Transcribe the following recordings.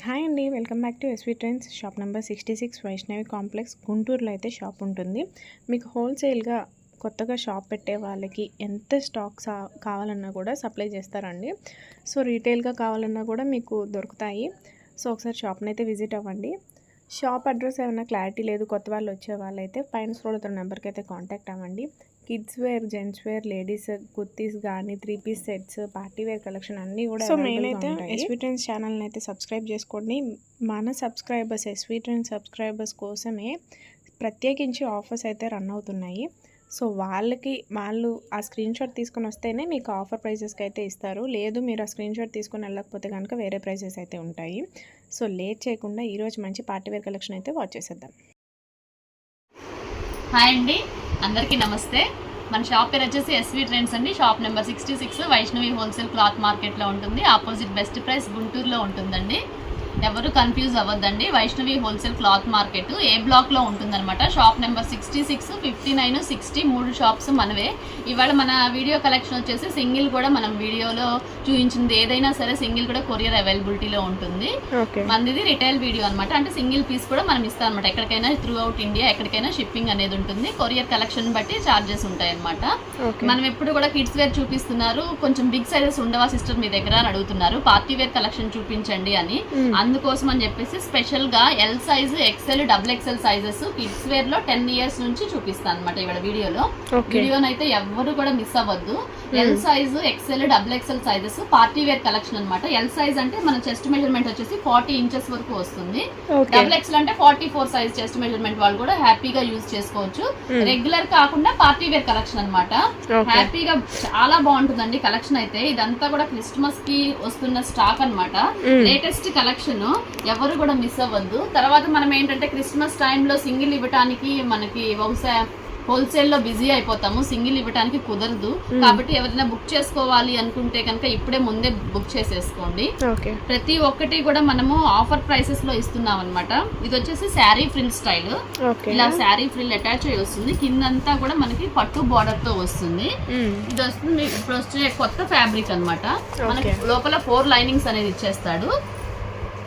Hi అండి, welcome back to SV trends. Shop number 66 Vaishnavi complex గుంటూరులో అయితే షాప్ ఉంటుంది. మీకు హోల్సేల్గా కొత్తగా షాప్ పెట్టే వాళ్ళకి ఎంత స్టాక్స్ కావాలన్నా కూడా సప్లై చేస్తారండి. సో రీటైల్గా కావాలన్నా కూడా మీకు దొరుకుతాయి. సో ఒకసారి షాప్ని అయితే విజిట్ అవ్వండి. షాప్ అడ్రస్ ఏమైనా క్లారిటీ లేదు, కొత్త వాళ్ళు వచ్చే వాళ్ళైతే పైన స్క్రోల్ అవుతున్న నెంబర్కి అయితే కాంటాక్ట్ అవ్వండి. Kids wear, gents wear, ladies kurtis కానీ 3-piece sets, party wear collection అన్నీ కూడా. సో మెయిన్ అయితే ఎస్వి ట్రెండ్స్ ఛానల్ని అయితే సబ్స్క్రైబ్ చేసుకోండి. మన సబ్స్క్రైబర్స్, ఎస్వి ట్రెండ్స్ సబ్స్క్రైబర్స్ కోసమే ప్రత్యేకించి ఆఫర్స్ అయితే రన్ అవుతున్నాయి. సో వాళ్ళు ఆ స్క్రీన్ షాట్ తీసుకొని వస్తేనే మీకు ఆఫర్ ప్రైజెస్కి అయితే ఇస్తారు. లేదు మీరు ఆ స్క్రీన్ షాట్ తీసుకొని వెళ్ళకపోతే కనుక వేరే ప్రైజెస్ అయితే ఉంటాయి. సో లేట్ చేయకుండా ఈరోజు మంచి పార్టీ వేర్ కలెక్షన్ అయితే వాచ్ చేసేద్దాం. హాయ్ అండి, అందరికీ నమస్తే. మన షాప్ పేరు వచ్చేసి ఎస్వి ట్రెండ్స్ అండి. Shop number 66 Vaishnavi wholesale cloth మార్కెట్లో ఉంటుంది. ఆపోజిట్ బెస్ట్ ప్రైస్ గుంటూరులో ఉంటుందండి. ఎవరు కన్ఫ్యూజ్ అవ్వద్దండి. Vaishnavi wholesale cloth market A బ్లాక్లో ఉంటుందన్నమాట. షాప్ నెంబర్ 66, 59, 60 3 షాప్స్ మనవే. ఇవాళ మన వీడియో కలెక్షన్ వచ్చేసి సింగిల్ కూడా మనం వీడియోలో చూపించింది ఏదైనా సరే సింగిల్ కూడా కొరియర్ అవైలబిలిటీలో ఉంటుంది. మనది రిటైల్ వీడియో అనమాట. అంటే సింగిల్ పీస్ కూడా మనం ఇస్తాం అనమాట. ఎక్కడికైనా త్రూ అవుట్ ఇండియా ఎక్కడికైనా షిప్పింగ్ అనేది ఉంటుంది. కొరియర్ కలెక్షన్ బట్టి ఛార్జెస్ ఉంటాయి అనమాట. మనం ఎప్పుడు కూడా కిడ్స్ వేర్ చూపిస్తున్నారు, కొంచెం బిగ్ సైజెస్ ఉండవా సిస్టర్ మీ దగ్గర అని అడుగుతున్నారు. పార్టీ వేర్ కలెక్షన్ చూపించండి అని. అందుకోసం అని చెప్పేసి స్పెషల్ గా L size, XL, XXL sizes kids wear లో 10 years నుంచి చూపిస్తాను అనమాట. ఇవాళ వీడియోనైతే ఎవరు కూడా మిస్ అవ్వద్దు. L size, XL, XXL sizes party wear collection అనమాట. ఎల్ సైజ్ అంటే మన చెస్ట్ మెజర్మెంట్ వచ్చేసి 40 inches వరకు వస్తుంది. XXL అంటే 44 సైజ్ చెస్ట్ మెజర్మెంట్ వాళ్ళు కూడా హ్యాపీగా యూజ్ చేసుకోవచ్చు. రెగ్యులర్ కాకుండా పార్టీ వేర్ కలెక్షన్ అనమాట. హ్యాపీగా చాలా బాగుంటుందండి కలెక్షన్ అయితే. ఇదంతా కూడా క్రిస్మస్ కి వస్తున్న స్టాక్ అనమాట. లేటెస్ట్ కలెక్షన్, ఎవరు కూడా మిస్ అవ్వద్దు. తర్వాత మనం ఏంటంటే క్రిస్మస్ టైంలో సింగిల్ ఇవ్వటానికి మనకి బహుశా హోల్సేల్లో బిజీ అయిపోతాము, సింగిల్ ఇవ్వడానికి కుదరదు. కాబట్టి ఎవరైనా బుక్ చేసుకోవాలి అనుకుంటే కనుక ఇప్పుడే ముందే బుక్ చేసేసుకోండి. ప్రతి ఒక్కటి కూడా మనము ఆఫర్ ప్రైసెస్ లో ఇస్తున్నాం అనమాట. ఇది వచ్చేసి శారీ ఫ్రిల్ స్టైల్. ఇలా శారీ ఫ్రిల్ అటాచ్ అయ్యి వస్తుంది. కిందంతా కూడా మనకి పట్టు బార్డర్ తో వస్తుంది. ఇది వస్తుంది ఇప్పుడు వచ్చే కొత్త ఫ్యాబ్రిక్ అనమాట. మనకి లోపల 4 లైనింగ్స్ అనేది ఇచ్చేస్తాడు.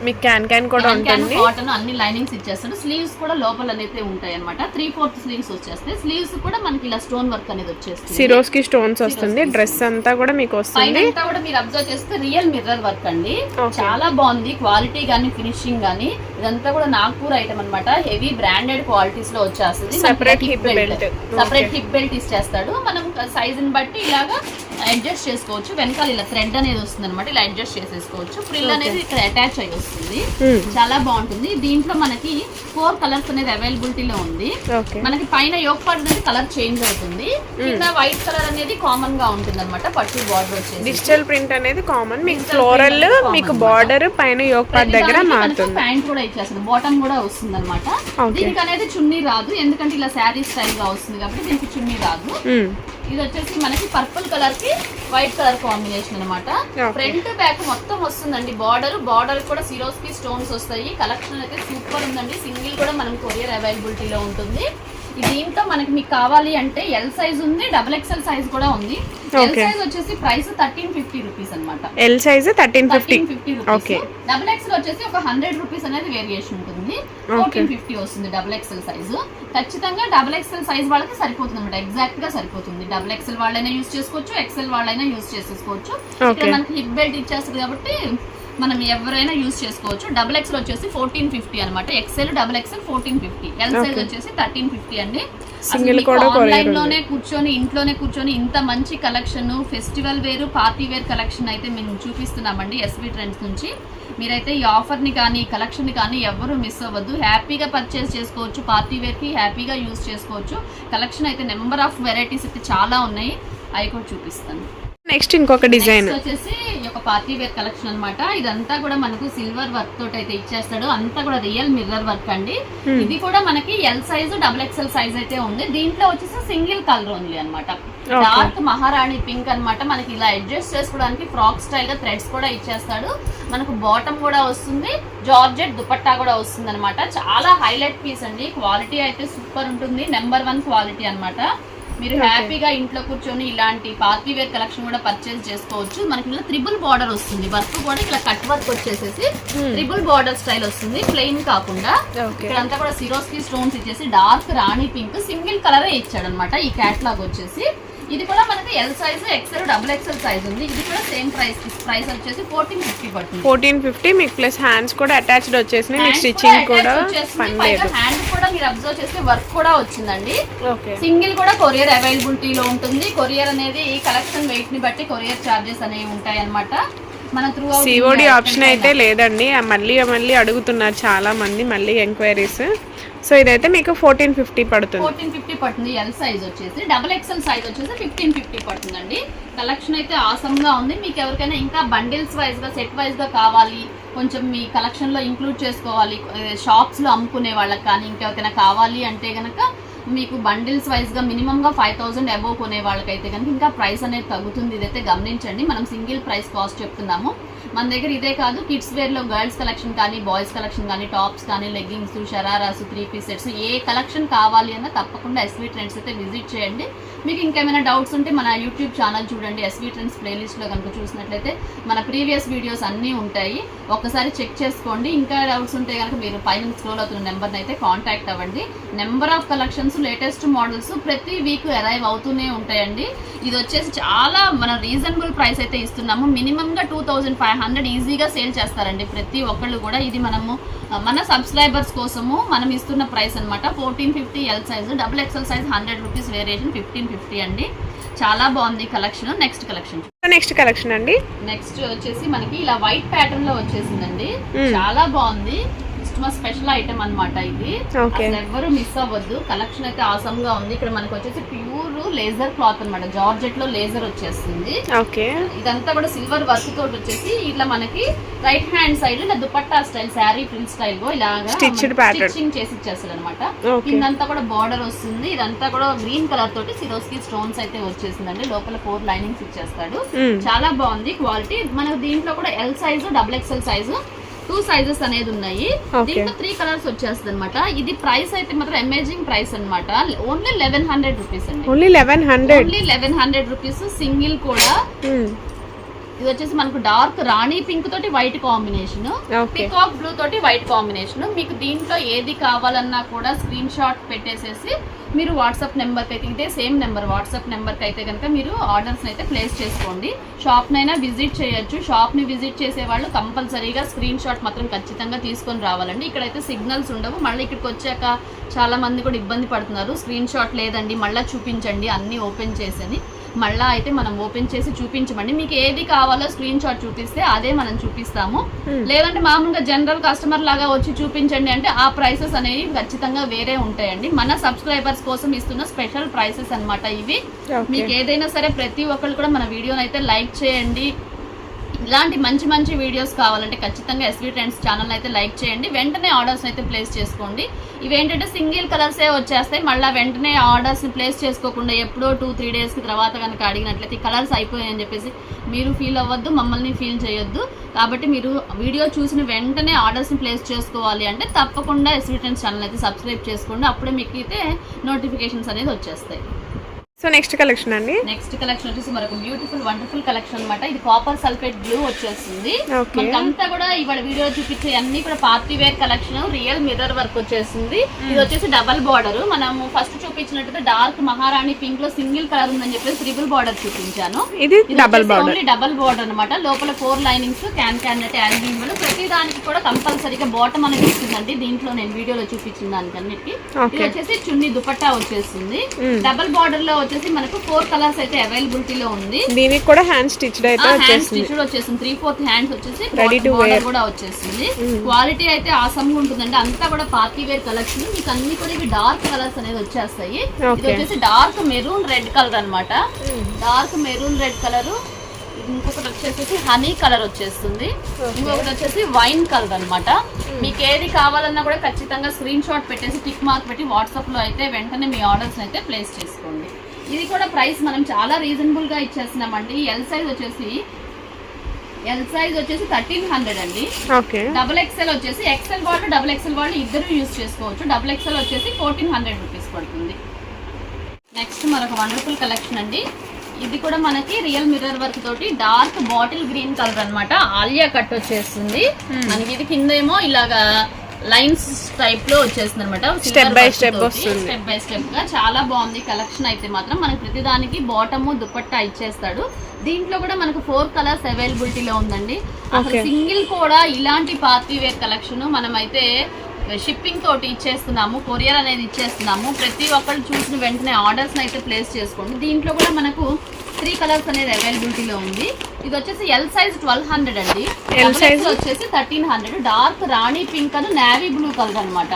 మీకు క్యాన్ కూడా ఉంటుంది. కాటన్ అన్ని లైనింగ్స్ ఇచ్చేస్తాడు. స్లీవ్స్ కూడా లోపల అనేది ఉంటాయి అనమాట. 3/4 స్లీవ్స్ వచ్చేస్తాయి. స్లీవ్స్ కూడా మనకి ఇలా స్టోన్ వర్క్ అనేది వచ్చేస్తుంది. సిరోస్ కి స్టోన్స్ వస్తుంది. డ్రెస్ అంతా కూడా మీకు వస్తుంది. అంతా కూడా మీరు అబ్జర్వ్ చేస్తే రియల్ మిర్రర్ వర్క్ అండి. చాలా బాగుంది క్వాలిటీ గానీ, ఫినిషింగ్ గానీ. ఇదంతా కూడా నాగ్పూర్ ఐటమ్ అనమాట. హెవీ బ్రాండెడ్ క్వాలిటీస్ లో వచ్చేస్తుంది. సెపరేట్ హిప్ బెల్ట్ ఇచ్చేస్తాడు. మనం సైజ్ ని బట్టి ఇలాగా అడ్జస్ట్ చేసుకోవచ్చు. వెనకాల ఇలా థ్రెడ్ అనేది వస్తుంది అనమాట. ఇలా అడ్జస్ట్ చేసేసుకోవచ్చు. ఫ్రిల్ అనేది ఇక్కడ అటాచ్ అయ్యి వస్తుంది. చాలా బాగుంటుంది. దీంట్లో మనకి 4 కలర్స్ అనేది అవైలబిలిటీలో ఉంది. మనకి పైన యోక్ పార్ట్ అనేది కలర్ చేంజ్ అవుతుంది. కింద వైట్ కలర్ అనేది కామన్ గా ఉంటుంది అనమాట. పట్టు బార్డర్ వచ్చేసి డిజిటల్ ప్రింట్ అనేది కామన్. మీకు ఫ్లోరల్, మీకు బార్డర్ పైన యోక్ పార్ట్ దగ్గర మారుతుంది. ప్యాంట్ కూడా ఇచ్చేస్తుంది. బాటమ్ కూడా వస్తుంది అనమాట. దీనికి అనేది చున్నీ రాదు, ఎందుకంటే ఇలా శారీ స్టైల్ గా వస్తుంది కాబట్టి దీనికి చున్నీ రాదు. ఇది వచ్చేసి మనకి పర్పుల్ కలర్ కి వైట్ కలర్ కాంబినేషన్ అనమాట. ఫ్రంట్ బ్యాక్ మొత్తం వస్తుందండి. బార్డర్ కూడా సిరోస్ కి స్టోన్స్ వస్తాయి. కలెక్షన్ అయితే సూపర్ ఉందండి. సింగిల్ కూడా మనం కొరియర్ అవైలబిలిటీలో ఉంటుంది. దీంట్లో మనకి మీకు కావాలి అంటే ఎల్ సైజ్ ఉంది, XXL సైజ్ కూడా ఉంది. ఎల్ సైజ్ వచ్చేసి ప్రైస్ 1350 రూపీస్ అనమాట. L size 1350 rupees. XXL వచ్చేసి ఒక 100 రూపీస్ అనేది వేరియేషన్ ఉంటుంది. 1450 వస్తుంది XXL సైజు. ఖచ్చితంగా XXL సైజ్ వాళ్ళకి సరిపోతుంది అనమాట. ఎగ్జాక్ట్ గా సరిపోతుంది. XXL వాళ్ళైనా యూజ్ చేసుకోవచ్చు, XL వాళ్ళైనా యూజ్ చేసుకోవచ్చు. ఇక్కడ మనకి హిప్ బెల్ట్ ఇచ్చేస్తుంది కాబట్టి మనం ఎవరైనా యూజ్ చేసుకోవచ్చు. XXL వచ్చేసి 1450 అనమాట. XL, XXL 1450. ఎల్ సైజ్ వచ్చేసి 1350 అండి. ఆన్లైన్ లోనే కూర్చొని ఇంట్లోనే కూర్చొని ఇంత మంచి కలెక్షన్, ఫెస్టివల్ వేరు, పార్టీ వేర్ కలెక్షన్ అయితే మేము చూపిస్తున్నామండి ఎస్వి ట్రెండ్స్ నుంచి. మీరైతే ఈ ఆఫర్ ని కానీ, కలెక్షన్ ని కానీ ఎవరు మిస్ అవ్వద్దు. హ్యాపీగా పర్చేస్ చేసుకోవచ్చు. పార్టీ వేర్ కి హ్యాపీగా యూజ్ చేసుకోవచ్చు. కలెక్షన్ అయితే నెంబర్ ఆఫ్ వెరైటీస్ అయితే చాలా ఉన్నాయి. అవి కూడా చూపిస్తాను. నెక్స్ట్ ఇంకొక డిజైన్ వచ్చేసి ఒక పార్టీ వేర్ కలెక్షన్ అనమాట. ఇదంతా కూడా మనకు సిల్వర్ వర్క్ తోటి అయితే ఇచ్చేస్తాడు. అంతా కూడా రియల్ మిర్రర్ వర్క్ అండి. ఇది కూడా మనకి ఎల్ సైజు, XXL సైజ్ అయితే ఉంది. దీంట్లో వచ్చేసి సింగిల్ కలర్ ఉంది అనమాట. డార్క్ మహారాణి పింక్ అనమాట. మనకి ఇలా అడ్జస్ట్ చేసుకోవడానికి ఫ్రాక్ స్టైల్ గా థ్రెడ్స్ కూడా ఇచ్చేస్తాడు. మనకు బాటమ్ కూడా వస్తుంది, జార్జెట్ దుపట్టా కూడా వస్తుంది అనమాట. చాలా హైలైట్ పీస్ అండి. క్వాలిటీ అయితే సూపర్ ఉంటుంది. నెంబర్ 1 క్వాలిటీ అనమాట. మీరు హ్యాపీగా ఇంట్లో కూర్చొని ఇలాంటి పార్టీ వేర్ కలెక్షన్ కూడా పర్చేస్ చేసుకోవచ్చు. మనకి ఇలా త్రిబుల్ బార్డర్ వస్తుంది, వర్క్ కూడా ఇలా కట్ వర్క్ వచ్చేసేసి త్రిబుల్ బార్డర్ స్టైల్ వస్తుంది, ప్లెయిన్ కాకుండా. ఇక్కడంతా కూడా సిరోస్కి స్టోన్స్ ఇచ్చేసి డార్క్ రాణి పింక్ సింగిల్ కలరే ఇచ్చాడు అనమాట. ఈ క్యాట్లాగ్ వచ్చేసి ఇది కూడా మనకి L size, XL, double XL size ఉంది. ఇది కూడా సేమ్ ప్రైస్ వచ్చేసి 1450 పడుతుంది. 1450 మీకు ప్లస్ హ్యాండ్స్ కూడా అటాచ్డ్ వచ్చేసి మీకు స్టిచ్చింగ్ కూడా పని లేదు. హ్యాండ్ కూడా మీరు అబ్జర్వ్ చేస్తే వర్క్ కూడా వచ్చిందండి. సింగిల్ కూడా కొరియర్ అవైలబిలిటీలో ఉంటుంది. కొరియర్ అనేది కలెక్షన్ వెయిట్ ని బట్టి కొరియర్ చార్జెస్ అనేవి ఉంటాయి అన్నమాట. మన త్రూ సిఓడి ఆప్షన్ అయితే లేదండి. మళ్ళీ అడుగుతున్నారు చాలా మంది, మళ్ళీ ఎంక్వైరీస్. సో ఇదైతే మీకు 1450 పడుతుంది. 1450 పడుతుంది. ఎల్ సైజ్ వచ్చేసి, డబుల్ ఎక్సెల్ సైజ్ వచ్చేసి 1550 పడుతుందండి. కలెక్షన్ అయితే ఆసమ్ గా ఉంది. మీకు ఎవరికైనా ఇంకా బండిల్స్ వైజ్ గా, సెట్ వైజ్ గా కావాలి, కొంచెం మీ కలెక్షన్ లో ఇంక్లూడ్ చేసుకోవాలి, షాప్స్ లో అమ్ముకునే వాళ్ళకి కానీ ఇంకెవరికైనా కావాలి అంటే గనక మీకు బండిల్స్ వైజ్ గా మినిమం గా 5000 అబోవ్ కొనే వాళ్ళకైతే కనుక ఇంకా ప్రైస్ అనేది తగ్గుతుంది. ఇదైతే గమనించండి. మనం సింగిల్ ప్రైస్ కాస్ట్ చెప్తున్నాము. మన దగ్గర ఇదే కాదు, కిడ్స్ వేర్ లో గర్ల్స్ కలెక్షన్ కానీ, బాయ్స్ కలెక్షన్ కానీ, టాప్స్ కానీ, లెగ్గింగ్స్, షరారాస్, 3-piece సెట్స్, ఏ కలెక్షన్ కావాలి అన్నా తప్పకుండా ఎస్వీ ట్రెండ్స్ అయితే విజిట్ చేయండి. మీకు ఇంకేమైనా డౌట్స్ ఉంటే మన యూట్యూబ్ ఛానల్ చూడండి. ఎస్వీ ట్రెండ్స్ ప్లేలిస్ట్ లో కనుక చూసినట్లయితే మన ప్రీవియస్ వీడియోస్ అన్నీ ఉంటాయి, ఒక్కసారి చెక్ చేసుకోండి. ఇంకా డౌట్స్ ఉంటే కనుక మీరు పైన స్క్రోల్ అవుతున్న నెంబర్ని అయితే కాంటాక్ట్ అవ్వండి. Number of collections, latest models ప్రతి వీక్ అరైవ్ అవుతూనే ఉంటాయండి. ఇది వచ్చేసి చాలా మన రీజనబుల్ ప్రైస్ అయితే ఇస్తున్నాము. మినిమం గా 2500 ఈజీగా సేల్ చేస్తారండి ప్రతి ఒక్కళ్ళు కూడా. ఇది మనము మన సబ్స్క్రైబర్స్ కోసము మనం ఇస్తున్న ప్రైస్ అనమాట. 1450 L size, double XL size 100 rupees variation 1550 అండి. చాలా బాగుంది కలెక్షన్. నెక్స్ట్ కలెక్షన్ అండి. నెక్స్ట్ వచ్చేసి మనకి ఇలా వైట్ ప్యాటర్న్ లో వచ్చేసిందండి. చాలా బాగుంది. స్పెషల్ ఐటమ్ అన్నమాట ఇది. అసలు ఎవరు మిస్ అవ్వద్దు. కలెక్షన్ అయితే ఆసమ్ గా ఉంది. ఇక్కడ మనకి వచ్చేసి ప్యూర్ లేజర్ క్లాత్ అన్నమాట. జార్జెట్ లో లేజర్ వచ్చేస్తుంది. ఇదంతా కూడా సిల్వర్ వర్క్ తోటి వచ్చేసి ఇట్లా మనకి రైట్ హ్యాండ్ సైడ్ ఇలా dupatta style, sari print style లో ఇలాగా స్టిచ్చింగ్ చేసి ఇచ్చేస్తారు అనమాట. కిందంతా కూడా బార్డర్ వస్తుంది. ఇదంతా కూడా గ్రీన్ కలర్ తోటి సిరోస్కి స్టోన్స్ అయితే వచ్చేసిందండి. లోపల 4 లైనింగ్స్ ఇచ్చేస్తాడు. చాలా బాగుంది క్వాలిటీ. మనకు దీంట్లో కూడా L size, double XL size 2 sizes అనేది ఉన్నాయి. దీంట్లో 3 కలర్స్ వచ్చేస్తుంది అనమాట. ఇది ప్రైస్ అయితే మాత్రం అమేజింగ్ ప్రైస్ అనమాట. ఓన్లీ 1100 రూపీస్ అండి. Only 1100 rupees. సింగిల్ కూడా. ఇది వచ్చేసి మనకు డార్క్ రాణి పింక్ తోటి వైట్ కాంబినేషన్, పికాక్ బ్లూ తోటి వైట్ కాంబినేషన్. మీకు దీంట్లో ఏది కావాలన్నా కూడా స్క్రీన్ షాట్ పెట్టేసేసి మీరు వాట్సాప్ నెంబర్కి అయితే, ఇదే సేమ్ నెంబర్ వాట్సాప్ నెంబర్కి అయితే కనుక మీరు ఆర్డర్స్ అయితే ప్లేస్ చేసుకోండి. షాప్నైనా విజిట్ చేయొచ్చు. షాప్ని విజిట్ చేసే వాళ్ళు కంపల్సరీగా స్క్రీన్ షాట్ మాత్రం ఖచ్చితంగా తీసుకొని రావాలండి. ఇక్కడైతే సిగ్నల్స్ ఉండవు. మళ్ళీ ఇక్కడికి వచ్చాక చాలా మంది కూడా ఇబ్బంది పడుతున్నారు. స్క్రీన్ షాట్ లేదండి, మళ్ళీ చూపించండి అన్నీ ఓపెన్ చేసి. మళ్ళీ అయితే మనం ఓపెన్ చేసి చూపించమండి. మీకు ఏది కావాలో స్క్రీన్ షాట్ చూపిస్తే అదే మనం చూపిస్తాము. లేదంటే మామూలుగా జనరల్ కస్టమర్ లాగా వచ్చి చూపించండి అంటే ఆ ప్రైసెస్ అనేవి ఖచ్చితంగా వేరే ఉంటాయండి. మన సబ్స్క్రైబర్స్ కోసం ఇస్తున్న స్పెషల్ ప్రైసెస్ అన్నమాట ఇవి. మీకు ఏదైనా సరే ప్రతి ఒక్కళ్ళు కూడా మన వీడియోని అయితే లైక్ చేయండి. ఇలాంటి మంచి మంచి వీడియోస్ కావాలంటే ఖచ్చితంగా ఎస్వీ ట్రెండ్స్ ఛానల్ అయితే లైక్ చేయండి. వెంటనే ఆర్డర్స్ అయితే ప్లేస్ చేసుకోండి. ఇవేంటంటే సింగిల్ కలర్సే వచ్చేస్తాయి. మళ్ళీ వెంటనే ఆర్డర్స్ ప్లేస్ చేసుకోకుండా ఎప్పుడో 2-3 డేస్ తర్వాత కనుక అడిగినట్లయితే కలర్స్ అయిపోయాయని చెప్పేసి మీరు ఫీల్ అవ్వద్దు, మమ్మల్ని ఫీల్ చేయొద్దు. కాబట్టి మీరు వీడియో చూసిన వెంటనే ఆర్డర్స్ని ప్లేస్ చేసుకోవాలి అంటే తప్పకుండా ఎస్వీ ట్రెండ్స్ ఛానల్ అయితే సబ్స్క్రైబ్ చేసుకోండి. అప్పుడే మీకు అయితే నోటిఫికేషన్స్ అనేది వచ్చేస్తాయి. సో నెక్స్ట్ కలెక్షన్ అండి. నెక్స్ట్ కలెక్షన్ వచ్చేసి మనకు బ్యూటిఫుల్ వండర్ఫుల్ కలెక్షన్ అన్నమాట. ఇది కాపర్ సల్ఫేట్ బ్లూ వచ్చేస్తుంది. మనకంతా కూడా ఇవాళ వీడియో చూపించే అన్ని కూడా party wear collection. Real mirror work వచ్చేసింది. ఇది వచ్చేసి డబల్ బార్డర్. మనం ఫస్ట్ చూపించినట్టు డార్క్ మహారాణి పింక్ లో సింగిల్ కలర్ ఉందని చెప్పేసి ట్రిపుల్ బార్డర్ చూపించాను. ఇది డబల్ బార్డర్ అనమాట. లోపల 4 లైనింగ్స్, క్యాన్ యాంగిల్ ప్రతి దానికి కూడా కంపల్సరీగా బాటమ్ అనేది వస్తుందండి. దీంట్లో నేను వీడియోలో చూపించిన దానికన్నిటికి. ఇది వచ్చేసి చున్నీ దుపట్టా వచ్చేస్తుంది. డబల్ బార్డర్ లో వచ్చేసి మనకు 4 కలర్స్ అయితే అవైలబిలిటీలో ఉంది. దీనికి కూడా హ్యాండ్ స్టిచ్డ్ అయితే వచ్చేసింది. 3/4 హ్యాండ్స్ వచ్చేసి బార్డర్ కూడా వచ్చేసింది. క్వాలిటీ అయితే ఆసమ్ గా ఉంటుందండి. అంతా కూడా పార్టీ వేర్ కలెక్షన్. మీకు అన్ని కూడా ఇవి డార్క్ కలర్స్ అనేది వచ్చేస్తాయి. ఇది వచ్చేసి డార్క్ మెరూన్ రెడ్ కలర్ అన్నమాట. Dark maroon red colour. ఇంకొకటి వచ్చేసి హనీ కలర్ వచ్చేస్తుంది. ఇంకొకటి వచ్చేసి వైన్ కలర్ అన్నమాట. మీకు ఏది కావాలన్నా కూడా ఖచ్చితంగా స్క్రీన్ షాట్ పెట్టేసి టిక్ మార్క్ పెట్టి వాట్సాప్ లో అయితే వెంటనే మీ ఆర్డర్స్ అయితే ప్లేస్ చేసుకోండి. ఇది కూడా ప్రైస్ మనం చాలా రీజనబుల్ గా ఇచ్చేస్తున్నామండి. ఎల్ సైజ్ వచ్చేసి 1300 అండి. డబుల్ ఎక్సెల్ వచ్చేసి ఎక్సెల్ వాళ్ళు, డబుల్ ఎక్సెల్ వాళ్ళు ఇద్దరు యూజ్ చేసుకోవచ్చు. డబుల్ ఎక్సెల్ వచ్చేసి 1400 రూపీస్ పడుతుంది. నెక్స్ట్ మరొక వండర్ఫుల్ కలెక్షన్ అండి. ఇది కూడా మనకి రియల్ మిర్రర్ వర్క్ తోటి డార్క్ బాటిల్ గ్రీన్ కలర్ అన్నమాట. ఆలియా కట్ వచ్చేస్తుంది మనకి. ఇది కింద ఏమో ఇలాగా లైన్స్ టైప్ లో వచ్చేస్తుంది అనమాట. స్టెప్ బై స్టెప్ వస్తుంది, స్టెప్ బై స్టెప్ గా చాలా బాగుంది కలెక్షన్. అయితే మాత్రం మనకి ప్రతిదానికి బాటమ్ దుపట్టా ఇచ్చేస్తాడు. దీంట్లో కూడా మనకు 4 కలర్స్ అవైలబిలిటీలో ఉందండి. అసలు సింగిల్ కూడా ఇలాంటి పార్టీ వేర్ కలెక్షన్ మనమైతే షిప్పింగ్ తోటి ఇచ్చేస్తున్నాము, కొరియర్ అనేది ఇచ్చేస్తున్నాము. ప్రతి ఒక్కళ్ళు చూసిన వెంటనే ఆర్డర్స్ అయితే ప్లేస్ చేసుకోండి. దీంట్లో కూడా మనకు 3 కలర్స్ అనేది అవైలబిలిటీలో ఉంది. ఇది వచ్చేసి ఎల్ సైజ్ 1200 అండి. ఎల్ సైజ్ వచ్చేసి 1300. డార్క్ రాణి పింక్ అని నేవీ బ్లూ కలర్ అనమాట.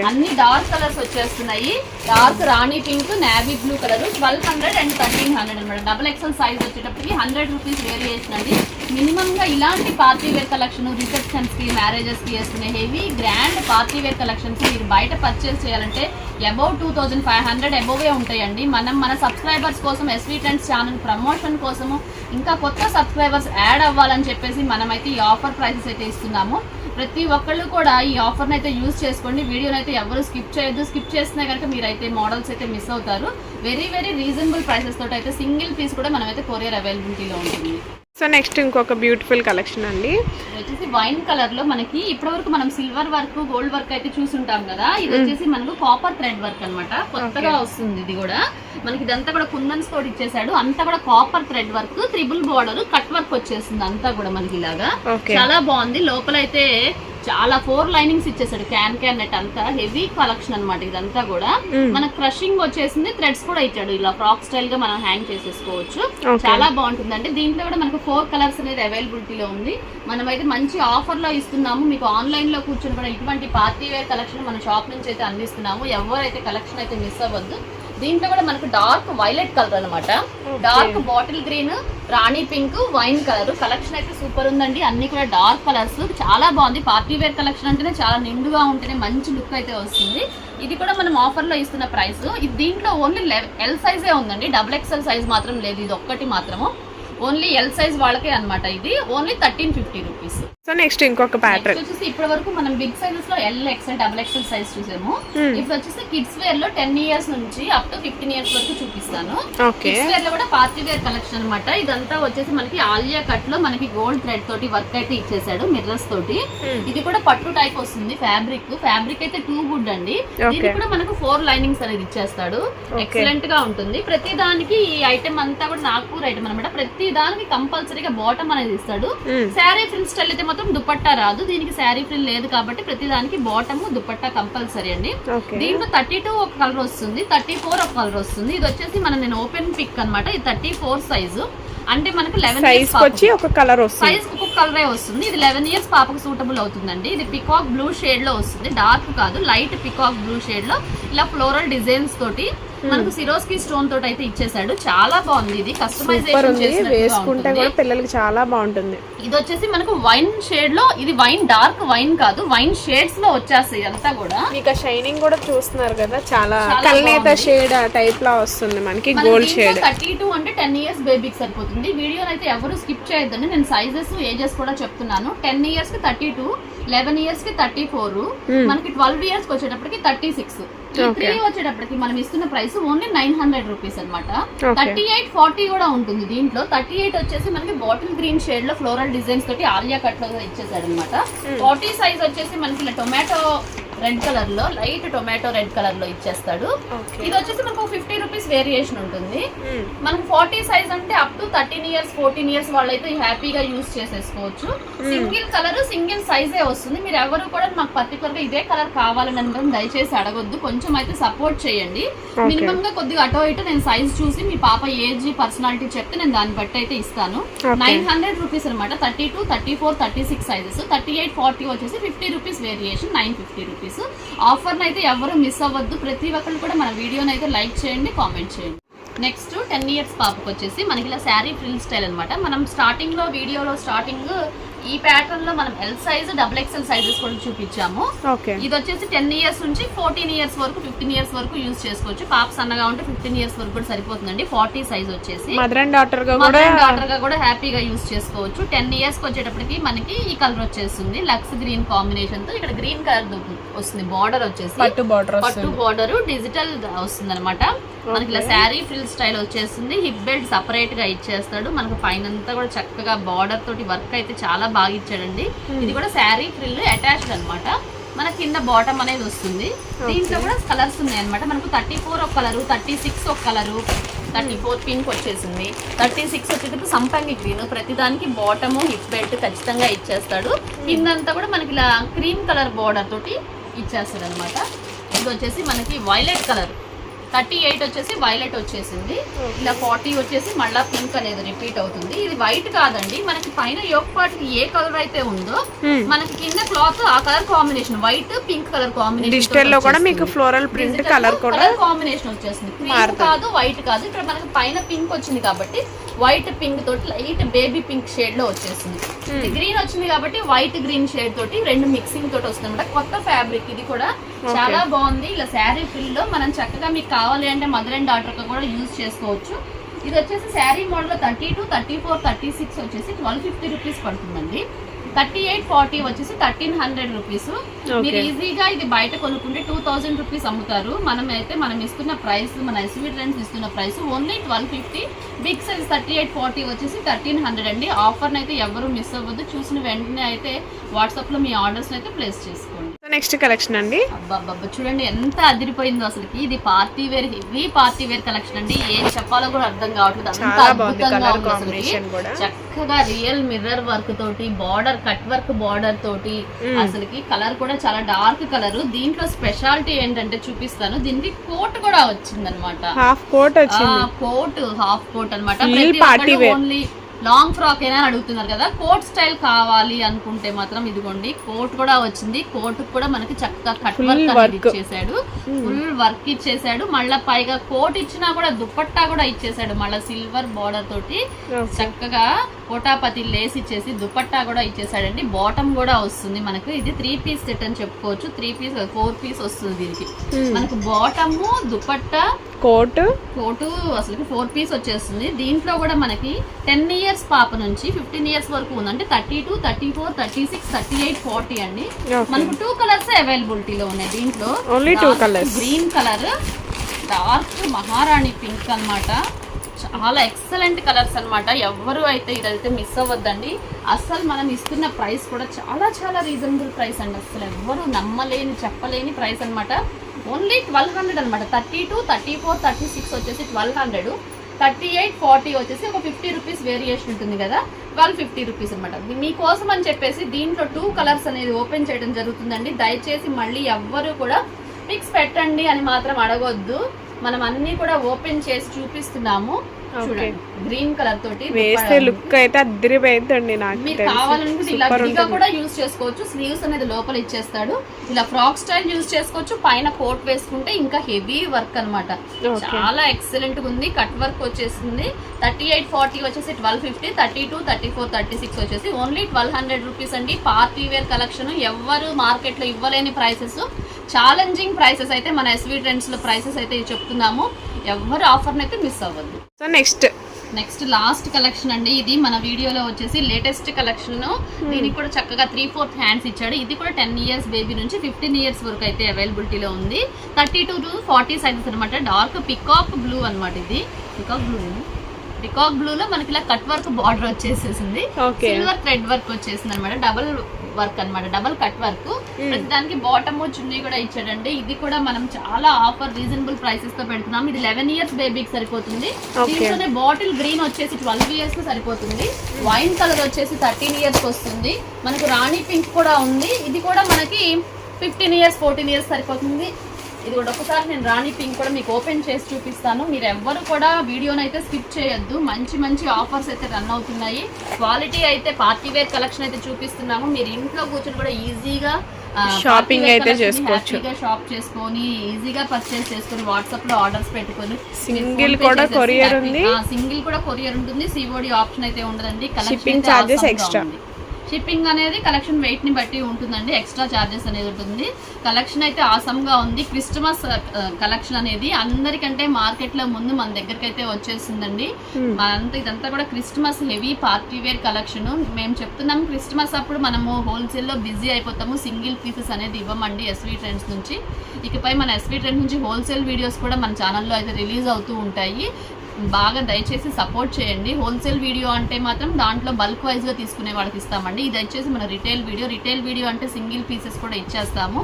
అన్ని డార్క్ కలర్స్ వచ్చేస్తున్నాయి. డార్క్ రాణి pink, navy blue colour 1200 and 1300 అనమాట. డబుల్ ఎక్సెల్ సైజ్ వచ్చేటప్పటికి 100 రూపీస్ వేరియేషన్ అండి. మినిమం గా ఇలాంటి పార్టీ వేర్ కలెక్షన్ రిసెప్షన్స్ కి, మ్యారేజెస్ కి వేసుకునే heavy grand party wear collections మీరు బయట పర్చేస్ చేయాలంటే అబౌవ్ 2500 అబోవే ఉంటాయండి. మన సబ్స్క్రైబర్స్ కోసం ఎస్వీ ట్రెండ్స్ ఛానల్ ప్రమోషన్ కోసము ఇంకా కొత్త సబ్స్క్రైబర్స్ యాడ్ అవ్వాలని చెప్పేసి మనమైతే ఈ ఆఫర్ ప్రైసెస్ అయితే ఇస్తున్నాము. ప్రతి ఒక్కళ్ళు కూడా ఈ ఆఫర్ని అయితే యూజ్ చేసుకోండి. వీడియోని అయితే ఎవరు స్కిప్ చేయొద్దు. స్కిప్ చేసినా కనుక మీరైతే మోడల్స్ అయితే మిస్ అవుతారు. వెరీ వెరీ రీజనబుల్ ప్రైసెస్ తోటి అయితే సింగిల్ పీస్ కూడా మనమైతే కొరియర్ అవైలబిలిటీలో ఉంటుంది. సో నెక్స్ట్ ఇంకొక బ్యూటిఫుల్ కలెక్షన్ అండి. వచ్చేసి వైన్ కలర్ లో మనకి ఇప్పటివరకు మనం సిల్వర్ వర్క్, గోల్డ్ వర్క్ అయితే చూసుంటాం కదా. ఇది వచ్చేసి మనకు కాపర్ థ్రెడ్ వర్క్ అన్నమాట. కొత్తగా వస్తుంది ఇది కూడా. మనకి ఇదంతా కూడా కుందన్స్ తోటి ఇచ్చేసాడు. అంతా కూడా copper thread work, triple border, cut work వచ్చేస్తుంది అంతా కూడా మనకి ఇలాగా. చాలా బాగుంది. లోపల అయితే చాలా 4 లైనింగ్స్ ఇచ్చేసాడు. క్యాన్ నెట్ అంతా హెవీ కలెక్షన్ అనమాట. ఇదంతా కూడా మన క్రషింగ్ వచ్చేసింది. థ్రెడ్స్ కూడా ఇచ్చాడు. ఇలా ఫ్రాక్ స్టైల్ గా మనం హ్యాంగ్ చేసేసుకోవచ్చు. చాలా బాగుంటుందండి. దీంట్లో కూడా మనకు 4 కలర్స్ అనేది అవైలబిలిటీలో ఉంది. మనమైతే మంచి ఆఫర్ లో ఇస్తున్నాము. మీకు ఆన్లైన్ లో కూర్చొని కూడా ఇటువంటి పార్టీ వేర్ కలెక్షన్ మన షాప్ నుంచి అయితే అందిస్తున్నాము. ఎవరైతే కలెక్షన్ అయితే మిస్ అవ్వద్దు. దీంట్లో కూడా మనకు డార్క్ వైలెట్ కలర్ అనమాట. డార్క్ బాటిల్ గ్రీన్, రాణి పింక్, వైన్ కలర్ కలెక్షన్ అయితే సూపర్ ఉందండి. అన్ని కూడా డార్క్ కలర్స్ చాలా బాగుంది. పార్టీ వేర్ కలెక్షన్ అంటేనే చాలా నిండుగా ఉంటేనే మంచి లుక్ అయితే వస్తుంది. ఇది కూడా మనం ఆఫర్ లో ఇస్తున్న ప్రైస్. ఇది దీంట్లో ఓన్లీ ఎల్ సైజే ఉందండి. డబుల్ ఎక్స్ఎల్ సైజ్ మాత్రం లేదు. ఇది ఒక్కటి మాత్రము ఓన్లీ ఎల్ సైజ్ వాళ్ళకే అనమాట. ఇది ఓన్లీ 1350 రూపీస్. సో నెక్స్ట్ ఇంకొక ప్యాటర్న్ వచ్చేసి ఇప్పటి వరకు మనం బిగ్ సైజెస్ లో L, XL, double XL size చూసాము. ఇప్పుడు వచ్చేసి కిడ్స్ వేర్ లో 10 ఇయర్స్ నుంచి అప్ టు 15 ఇయర్స్ వరకు చూపిస్తాను. కిడ్స్ వేర్ లో కూడా పార్టీ వేర్ కలెక్షన్ అనమాట. ఇదంతా వచ్చేసి మనకి ఆలియా కట్ లో మనకి గోల్డ్ థ్రెడ్ తోటి వర్క్ అయితే ఇచ్చేసాడు, మిర్రర్స్ తోటి. ఇది కూడా పట్టు టైప్ వస్తుంది. ఫ్యాబ్రిక్ అయితే 2 గుడ్ అండి. ఇది కూడా మనకు 4 లైనింగ్స్ అనేది ఇచ్చేస్తాడు. ఎక్సలెంట్ గా ఉంటుంది. ప్రతి దానికి ఈ ఐటమ్ అంతా కూడా నాగ్పూర్ ఐటమ్ అనమాట. ప్రతి దానికి కంపల్సరీగా బాటమ్ అనేది ఇస్తాడు. శారీ ఫ్రిల్ స్టైల్ అయితే మొత్తం దుపట్టా రాదు. దీనికి శారీ ఫ్రిల్ లేదు కాబట్టి ప్రతి దానికి బాటమ్ దుపట్టా కంపల్సరీ అండి. దీంట్లో 32 ఒక కలర్ వస్తుంది, 34 ఒక కలర్ వస్తుంది. ఇది వచ్చేసి నేను ఓపెన్ పిక్ అనమాట. ఇది 34 సైజు. అంటే మనకు 11 ఇయర్స్ వచ్చి ఒక కలర్ వస్తుంది. సైజ్ ఒక కలరే వస్తుంది. ఇది 11 ఇయర్స్ పాపకు సూటబుల్ అవుతుందండి. ఇది పికాక్ బ్లూ షేడ్ లో వస్తుంది. డార్క్ కాదు, లైట్ పికాక్ బ్లూ షేడ్ లో ఇలా ఫ్లోరల్ డిజైన్స్ తోటి మనకు సిరోస్కి స్టోన్ తోటి అయితే ఇచ్చేసాడు. చాలా బాగుంది. ఇది కస్టమైజేషన్ వేసుకుంటే కూడా పిల్లలకి చాలా బాగుంటుంది. ఇది వచ్చేసి మనకు వైన్ షేడ్ లో, ఇది వైన్ డార్క్ వైన్ కాదు, వైన్ షేడ్స్ లో వచ్చేస్తాయి అంతా కూడా. మీకు షైనింగ్ కూడా చూస్తున్నారు కదా, చాలా కల్నేత షేడ్ టైప్ లా వస్తుంది మనకి. గోల్డ్ షేడ్ 32 అంటే 10 ఇయర్స్ బేబీకి సరిపోతుంది. వీడియోని అయితే ఎవరు స్కిప్ చేయొద్దండి. నేను సైజెస్, ఏజెస్ కూడా చెప్తున్నాను. 10 ఇయర్స్ కి 32, 11 ఇయర్స్ కి 34, మనకి 12 ఇయర్స్ కి వచ్చేటప్పటికి 36. 3 వచ్చేటప్పటికి మనం ఇస్తున్న ప్రైస్ ఓన్లీ 900 రూపీస్ అనమాట. 38, 40 కూడా ఉంటుంది. దీంట్లో 38 వచ్చేసి మనకి బాటిల్ గ్రీన్ షేడ్ లో ఫ్లోరల్ డిజైన్స్ తోటి ఆలియా కట్ లో ఇచ్చేసాడు అనమాట. 40 సైజ్ వచ్చేసి మనకి ఇలా టొమాటో రెడ్ కలర్ లో, లైట్ టొమాటో రెడ్ కలర్ లో ఇచ్చేస్తాడు. ఇది వచ్చేసి మనకు 50 రూపీస్ వేరియేషన్ ఉంటుంది. మనకు 40 సైజ్ అంటే అప్ టు 13 ఇయర్స్ 14 ఇయర్స్ వాళ్ళైతే హ్యాపీగా యూజ్ చేసేసుకోవచ్చు. సింగిల్ కలర్, సింగిల్ సైజే వస్తుంది. మీరు ఎవరు కూడా మాకు పర్టికులర్ గా ఇదే కలర్ కావాలని అంటే దయచేసి అడగొద్దు. కొంచెం అయితే సపోర్ట్ చేయండి. మినిమం గా కొద్దిగా అటో ఇటు నేను సైజ్ చూసి మీ పాప ఏజ్, పర్సనాలిటీ చెప్తే నేను దాన్ని బట్టి అయితే ఇస్తాను. 900 రూపీస్ అనమాట. 32, 34, 36 సైజెస్. 38, 40 వచ్చేసి 50 రూపీస్ వేరియేషన్, 950 రూపీస్. ఆఫర్ అయితే ఎవరు మిస్ అవ్వద్దు. ప్రతి ఒక్కరు కూడా మన వీడియోని అయితే లైక్ చేయండి, కామెంట్ చేయండి. నెక్స్ట్ 10 ఇయర్స్ పాపకు వచ్చేసి మనకి ఇలా శారీ ఫ్రిల్ స్టైల్ అనమాట. మనం స్టార్టింగ్ లో వీడియోలో ఈ ప్యాటర్న్ లో మనం L size, double XL sizes కూడా చూపించాము. ఇది వచ్చేసి 10 ఇయర్స్ నుంచి 14 ఇయర్స్ వరకు, 15 ఇయర్స్ వరకు యూజ్ చేసుకోవచ్చు. పాప సన్నగా ఉంటే 15 ఇయర్స్ వరకు కూడా సరిపోతుందండి. 40 సైజ్ వచ్చేసి మదర్ అండ్ డాటర్ గా కూడా హ్యాపీగా యూజ్ చేసుకోవచ్చు. 10 ఇయర్స్ కి వచ్చేటప్పటికి మనకి ఈ కలర్ వచ్చేస్తుంది, లక్స్ గ్రీన్ కాంబినేషన్ తో. ఇక్కడ గ్రీన్ కలర్ వస్తుంది. బార్డర్ వచ్చేసి పట్టు బార్డర్ డిజిటల్ వస్తుంది అనమాట. మనకి ఇలా శారీ ఫ్రిల్ స్టైల్ వచ్చేస్తుంది. హిప్ బెల్ట్ సపరేట్ గా ఇచ్చేస్తాడు. మనకు పైన అంతా కూడా చక్కగా బార్డర్ తోటి వర్క్ అయితే చాలా బాగా ఇచ్చాడండి. ఇది కూడా శారీ ఫ్రిల్ అటాచ్డ్ అన్నమాట. మన కింద బాటమ్ అనేది వస్తుంది. దీంట్లో కూడా కలర్స్ ఉన్నాయి అనమాట. మనకు 34 ఒక కలరు, 36 ఒక కలరు, 34 పింక్ వచ్చేసింది, 36 వచ్చేటప్పుడు సంపంగి గ్రీన్. ప్రతిదానికి బాటము హిప్ బెల్ట్ ఖచ్చితంగా ఇచ్చేస్తాడు. కిందంతా కూడా మనకి ఇలా క్రీమ్ కలర్ బార్డర్ తోటి ఇచ్చేస్తాడు అనమాట. ఇది వచ్చేసి మనకి వైలెట్ కలర్, 38 వచ్చేసి వైలెట్ వచ్చేసింది. ఇలా 40 వచ్చేసి మళ్ళా పింక్ అనేది రిపీట్ అవుతుంది. ఇది వైట్ కాదండి, మనకి పైన యోక్ పార్ట్ ఏ కలర్ అయితే ఉందో మనకి కింద క్లాత్ ఆ colour combination, white pink colour combination. Digital లో కూడా మీకు ఫ్లోరల్ ప్రింట్ కలర్ కూడా కాంబినేషన్ వచ్చేస్తుంది. క్రీమ్ కాదు, వైట్ కాదు. ఇక్కడ మనకి పైన పింక్ వచ్చింది కాబట్టి వైట్ పింక్ తోటి లైట్ బేబీ పింక్ షేడ్ లో వచ్చేసింది. ఇది గ్రీన్ వచ్చింది కాబట్టి వైట్ గ్రీన్ షేడ్ తోటి రెండు మిక్సింగ్ తోటి వస్తుంది అనమాట. కొత్త ఫ్యాబ్రిక్ ఇది కూడా చాలా బాగుంది. ఇలా శారీ ఫిల్ లో మనం చక్కగా మీకు కావాలి అంటే మదర్ అండ్ డాటర్ గా కూడా యూజ్ చేసుకోవచ్చు. ఇది వచ్చేసి శారీ మోడల్ లో 32, 34, 36 వచ్చేసి 1250 రూపీస్ పడుతుందండి. 38, 40 వచ్చేసి 1300 రూపీస్. మీరు ఈజీగా ఇది బయట కొనుక్కుంటే 2000 రూపీస్ అమ్ముతారు. మనం ఇస్తున్న ప్రైస్, మన ఎస్వీ ట్రెండ్స్ ఇస్తున్న ప్రైస్ ఓన్లీ 1250. బిగ్ సైజ్ 38, 40 వచ్చేసి 1300 అండి. ఆఫర్ని అయితే ఎవరు మిస్ అవ్వద్దు. చూసిన వెంటనే అయితే వాట్సాప్ లో మీ ఆర్డర్స్ అయితే ప్లేస్ చేసుకోండి. నెక్స్ట్ కలెక్షన్ అండి. అబ్బా చూడండి ఎంత అదిరిపోయిందో అసలుకి. ఇది party wear, heavy party wear collection అండి. ఏం చెప్పాలో కూడా అర్థం కావట్లేదు. అంత అద్భుతంగా ఉంది అసలుకి. చక్కగా రియల్ మిర్రర్ వర్క్ తోటి, బార్డర్ కట్ వర్క్ బార్డర్ తోటి, అసలుకి కలర్ కూడా చాలా డార్క్ కలర్. దీంట్లో స్పెషాలిటీ ఏంటంటే చూపిస్తాను. దీనికి కోట్ కూడా వచ్చింది అనమాట. హాఫ్ కోట్ హాఫ్ కోట్ అనమాట. ఓన్లీ లాంగ్ ఫ్రాక్ అయినా అడుగుతున్నారు కదా, కోట్ స్టైల్ కావాలి అనుకుంటే మాత్రం ఇదిగోండి కోట్ కూడా వచ్చింది. కోట్ కూడా మనకి చక్కగా కట్ వర్క్ అనేది ఇచ్చేసాడు, ఫుల్ వర్క్ ఇచ్చేసాడు. మళ్ళా పైగా కోట్ ఇచ్చినా కూడా దుపట్టా కూడా ఇచ్చేసాడు. మళ్ళీ సిల్వర్ బార్డర్ తోటి చక్కగా కోటాపతి లేస్ ఇచ్చేసి దుపట్టా కూడా ఇచ్చేసాడండి. బాటమ్ కూడా వస్తుంది మనకు. ఇది 3 పీస్ సెట్ అని చెప్పుకోవచ్చు. 4 పీస్ వస్తుంది దీనికి. మనకు బాటమ్, దుపట్టా, కోటు అసలు 4 పీస్ వచ్చేస్తుంది. దీంట్లో కూడా మనకి 10 ఇయర్స్ పాప నుంచి 15 ఇయర్స్ వరకు ఉంది. అంటే 32, 34, 36, 38, 40 అండి. మనకు 2 కలర్స్ అవైలబిలిటీలో ఉన్నాయి దీంట్లో. గ్రీన్ కలర్, డార్క్ మహారాణి పింక్ అన్నమాట. చాలా ఎక్సలెంట్ కలర్స్ అన్నమాట. ఎవరు అయితే ఇదైతే మిస్ అవ్వద్దండి. అసలు మనం ఇస్తున్న ప్రైస్ కూడా చాలా చాలా రీజనబుల్ ప్రైస్ అండి. అసలు ఎవరు నమ్మలేని చెప్పలేని ప్రైస్ అన్నమాట. ఓన్లీ 1200 అనమాట. 32, 34, 36 వచ్చేసి 1200, 38, 40 వచ్చేసి ఒక 50 రూపీస్ వేరియేషన్ ఉంటుంది కదా, 1250 రూపీస్ అనమాట. మీకోసం అని చెప్పేసి దీంట్లో 2 కలర్స్ అనేది ఓపెన్ చేయడం జరుగుతుందండి. దయచేసి మళ్ళీ ఎవ్వరు కూడా పిక్స్ పెట్టండి అని మాత్రం అడగొద్దు. మనం అన్ని కూడా ఓపెన్ చేసి చూపిస్తున్నాము. చూడండి గ్రీన్ కలర్ తోటి వేస్తే లుక్ అయితే అదిరిపోయిందండి. మీరు కావాలనుకుంటే ఇలా విడిగా కూడా యూజ్ చేసుకోవచ్చు. స్లీవ్స్ అనేది లోపల ఇచ్చేస్తాడు. ఇలా ఫ్రాక్ స్టైల్ యూజ్ చేసుకోవచ్చు. పైన కోట్ వేసుకుంటే ఇంకా హెవీ వర్క్ అన్నమాట. చాలా ఎక్సలెంట్ గా ఉంది. కట్ వర్క్ వచ్చేసింది. 38, 40 వచ్చేసి 1250, 32, 34, 36 వచ్చేసి ఓన్లీ 1200 రూపీస్ అండి. పార్టీ వేర్ కలెక్షన్ ఎవ్వరు మార్కెట్ లో ఇవ్వలేని ప్రైసెస్, ఛాలెంజింగ్ ప్రైసెస్ అయితే మన ఎస్వీ ట్రెండ్స్ లో ప్రైసెస్ అయితే చెప్తున్నాము. ఎవరు ఆఫర్ అయితే మిస్ అవ్వద్దు. సో నెక్స్ట్ లాస్ట్ కలెక్షన్ అండి. ఇది మన వీడియోలో వచ్చేసి లేటెస్ట్ కలెక్షన్. దీనికి కూడా చక్కగా 3/4 హ్యాండ్స్ ఇచ్చాడు. ఇది కూడా 10 ఇయర్స్ బేబీ నుంచి 15 ఇయర్స్ వరకు అయితే అవైలబిలిటీలో ఉంది. 32 to 40 సైజెస్ అనమాట. డార్క్ పికాక్ బ్లూ అనమాట. ఇది పికాక్ బ్లూ లో మనకి ఇలా కట్ వర్క్ బార్డర్ వచ్చేసేసింది. సిల్వర్ థ్రెడ్ వర్క్ వచ్చేసింది అనమాట. డబుల్ వర్క్ అనమాట, డబుల్ కట్ వర్క్. ప్రతిదానికి బాటమ్ చున్నీ కూడా ఇచ్చాడండి. ఇది కూడా మనం చాలా ఆఫర్ రీజనబుల్ ప్రైసెస్ తో పెడుతున్నాం. ఇది 11 ఇయర్స్ బేబీకి సరిపోతుంది. దీంట్లోనే బాటిల్ గ్రీన్ వచ్చేసి 12 ఇయర్స్ కి సరిపోతుంది. వైన్ కలర్ వచ్చేసి 13 ఇయర్స్ వస్తుంది. మనకు రాణి పింక్ కూడా ఉంది. ఇది కూడా మనకి 15 ఇయర్స్ 14 ఇయర్స్ సరిపోతుంది. ఇది కూడా ఒకసారి నేను రాణి పింక్ కూడా మీకు ఓపెన్ చేసి చూపిస్తాను. మీరు ఎవ్వరు కూడా వీడియోని అయితే స్కిప్ చేయొద్దు. మంచి మంచి ఆఫర్స్ అయితే రన్ అవుతున్నాయి. క్వాలిటీ అయితే పార్టీ వేర్ కలెక్షన్ అయితే చూపిస్తున్నాము. మీరు ఇంట్లో కూర్చొని కూడా ఈజీగా షాపింగ్ అయితే చేసుకోవచ్చు. షాప్ చేసుకొని ఈజీగా పర్చేస్ చేసుకొని వాట్సాప్ లో ఆర్డర్స్ పెట్టుకొని సింగిల్ కూడా కొరియర్ ఉంది. సింగిల్ కూడా కొరియర్ ఉంటుంది. సిఓడి ఆప్షన్ అయితే ఉండదండి. Shipping charges extra. షిప్పింగ్ అనేది కలెక్షన్ వెయిట్ ని బట్టి ఉంటుందండి, ఎక్స్ట్రా చార్జెస్ అనేది ఉంటుంది. కలెక్షన్ అయితే ఆసమ్గా ఉంది. క్రిస్టమస్ కలెక్షన్ అనేది అందరికంటే మార్కెట్ లో ముందు మన దగ్గరికి అయితే వచ్చేసిందండి. ఇదంతా కూడా Christmas heavy party wear collection. మేము చెప్తున్నాం క్రిస్టమస్ అప్పుడు మనము హోల్సేల్ లో బిజీ అయిపోతాము, సింగిల్ పీసెస్ అనేది ఇవ్వమండి ఎస్వి ట్రెండ్స్ నుంచి. ఇకపై మన ఎస్వి ట్రెండ్స్ నుంచి హోల్సేల్ వీడియోస్ కూడా మన ఛానల్లో అయితే రిలీజ్ అవుతూ ఉంటాయి. బాగా దయచేసి సపోర్ట్ చేయండి. హోల్సేల్ వీడియో అంటే మాత్రం దాంట్లో బల్క్ వైజ్గా తీసుకునే వాళ్ళకి ఇస్తామండి. ఇది వచ్చేసి మన రిటైల్ వీడియో అంటే సింగిల్ పీసెస్ కూడా ఇచ్చేస్తాము.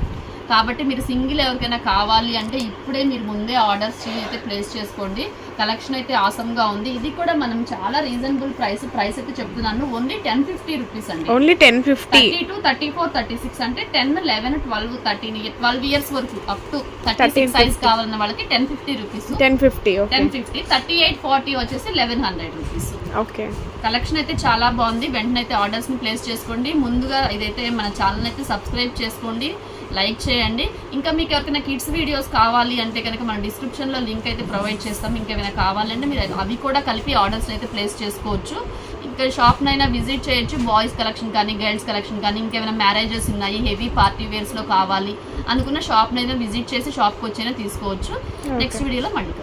కాబట్టి మీరు సింగిల్ ఎవరికైనా కావాలి అంటే ఇప్పుడే మీరు ముందే ఆర్డర్స్ అయితే ప్లేస్ చేసుకోండి. కలెక్షన్ అయితే ఆసమ్గా ఉంది. ఇది కూడా మనం చాలా రీజనబుల్ ప్రైస్ అయితే చెప్తున్నాను. ఓన్లీ 1050 రూపీస్ అండి. ఓన్లీ 1050. 32, 34, 36 అంటే 10, 11, 12, 13, 12 ఇయర్స్ వరకు అప్ టు 36 సైజ్ కావాలన్న వాళ్ళకి 1050 రూపీస్. 1050. 38, 40 వచ్చేసి 1100 రూపీస్. ఓకే. కలెక్షన్ అయితే చాలా బాగుంది. వెంటనే అయితే ఆర్డర్స్ ని ప్లేస్ చేసుకోండి. ముందుగా ఇదైతే మన ఛానల్ అయితే సబ్స్క్రైబ్ చేసుకోండి, లైక్ చేయండి. ఇంకా మీకు ఎవరికైనా కిడ్స్ వీడియోస్ కావాలి అంటే కనుక మన డిస్క్రిప్షన్లో లింక్ అయితే ప్రొవైడ్ చేస్తాం. ఇంకేమైనా కావాలంటే మీరు అవి కూడా కలిపి ఆర్డర్స్ అయితే ప్లేస్ చేసుకోవచ్చు. ఇంకా షాప్నైనా విజిట్ చేయొచ్చు. బాయ్స్ కలెక్షన్ కానీ, గర్ల్స్ కలెక్షన్ కానీ, ఇంకేమైనా మ్యారేజెస్ ఉన్నాయి, హెవీ పార్టీ వేర్స్లో కావాలి అనుకున్న షాప్నైనా విజిట్ చేసి షాప్కి వచ్చైనా తీసుకోవచ్చు. నెక్స్ట్ వీడియోలో మళ్ళీ